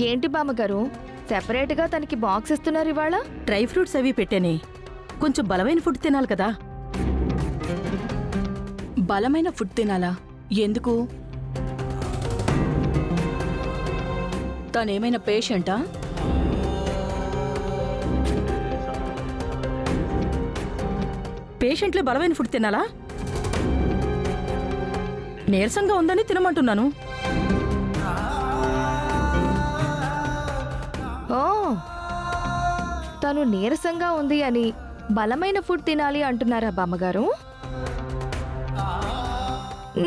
ఏంటి బామ్మగారు, సెపరేట్గా తనకి బాక్స్ ఇస్తున్నారు ఇవాళ? డ్రై ఫ్రూట్స్ అవి పెట్టానే. కొంచెం బలమైన ఫుడ్ తినాలి కదా. బలమైన ఫుడ్ తినాలా? ఎందుకు? తనేమైనా పేషెంటా? పేషెంట్లు బలమైన ఫుడ్ తినాలా? నీరసంగా ఉందని తినమంటున్నాను. ఓ, తను నీరసంగా ఉంది అని బలమైన ఫుడ్ తినాలి అంటున్నారా బామ్మగారు?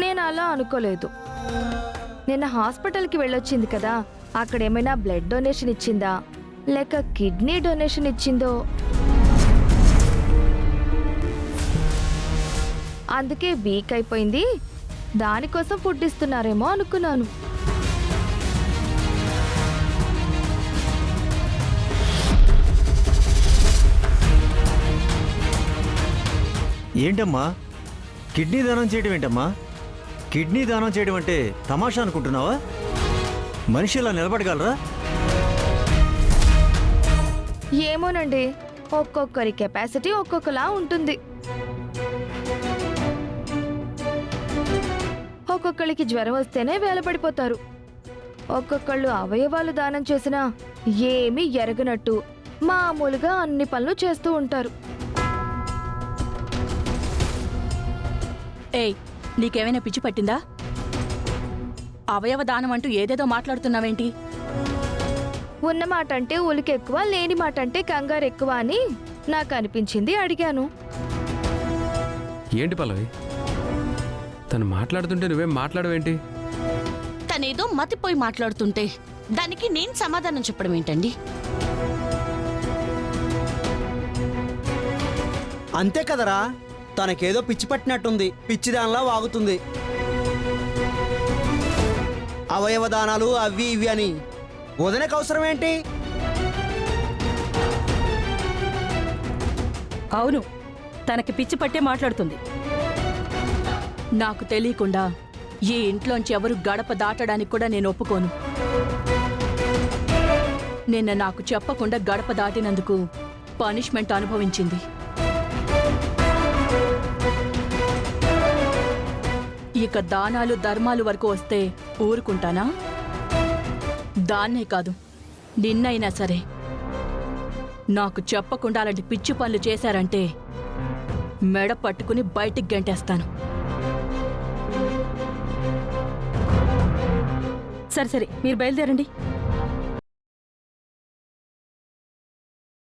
నేను అలా అనుకోలేదు. నిన్న హాస్పిటల్కి వెళ్ళొచ్చింది కదా, అక్కడేమైనా బ్లడ్ డొనేషన్ ఇచ్చిందా లేక కిడ్నీ డొనేషన్ ఇచ్చిందో, అందుకే వీక్ అయిపోయింది. దానికోసం ఫుడ్ ఇస్తున్నారేమో అనుకున్నాను. ఏంటమ్మా కిడ్నీ దానం చేయడం ఏంటమ్మా? కిడ్నీ దానం చేయడం అంటే తమాషా అనుకుంటున్నావా? మనిషి ఇలా నిలబడగలరా? ఏమోనండి, ఒక్కొక్కరి కెపాసిటీ ఒక్కొక్కలా ఉంటుంది. ఒక్కొక్కరికి జ్వరం వస్తేనే వేలపడిపోతారు. ఒక్కొక్కళ్ళు అవయవాలు దానం చేసినా ఏమీ ఎరగనట్టు మామూలుగా అన్ని పనులు చేస్తూ ఉంటారు. ఏయ్, నీకేమైనా పిచ్చి పట్టిందా? అవయవ దానం అంటూ ఏదేదో మాట్లాడుతున్నావేంటి? ఉన్న మాట అంటే ఉలికి ఎక్కువ, లేని మాట అంటే కంగారు ఎక్కువ అని నాకు అనిపించింది, అడిగాను. ఏంటి పల్లవి, తను మాట్లాడుతుంటే నువ్వేం మాట్లాడవేంటి? తనేదో మతిపోయి మాట్లాడుతుంటే దానికి నేను సమాధానం చెప్పడం ఏంటండి? అంతే కదరా, తనకేదో పిచ్చి పట్టినట్టుంది. పిచ్చిదానిలా వాగుతుంది. అవయవదానాలు అవి ఇవి అని వదనకు అవసరం ఏంటి? అవును, తనకి పిచ్చి పట్టే మాట్లాడుతుంది. నాకు తెలియకుండా ఈ ఇంట్లోంచి ఎవరు గడప దాటడానికి కూడా నేను ఒప్పుకోను. నిన్న నాకు చెప్పకుండా గడప దాటినందుకు పనిష్మెంట్ అనుభవించింది. ఇక దానాలు ధర్మాలు వరకు వస్తే ఊరుకుంటానా? దాన్నే కాదు, నిన్నైనా సరే నాకు చెప్పకుండా అలాంటి పిచ్చి పనులు చేశారంటే మెడ పట్టుకుని బయటికి గంటేస్తాను. సరే సరే, మీరు బయలుదేరండి.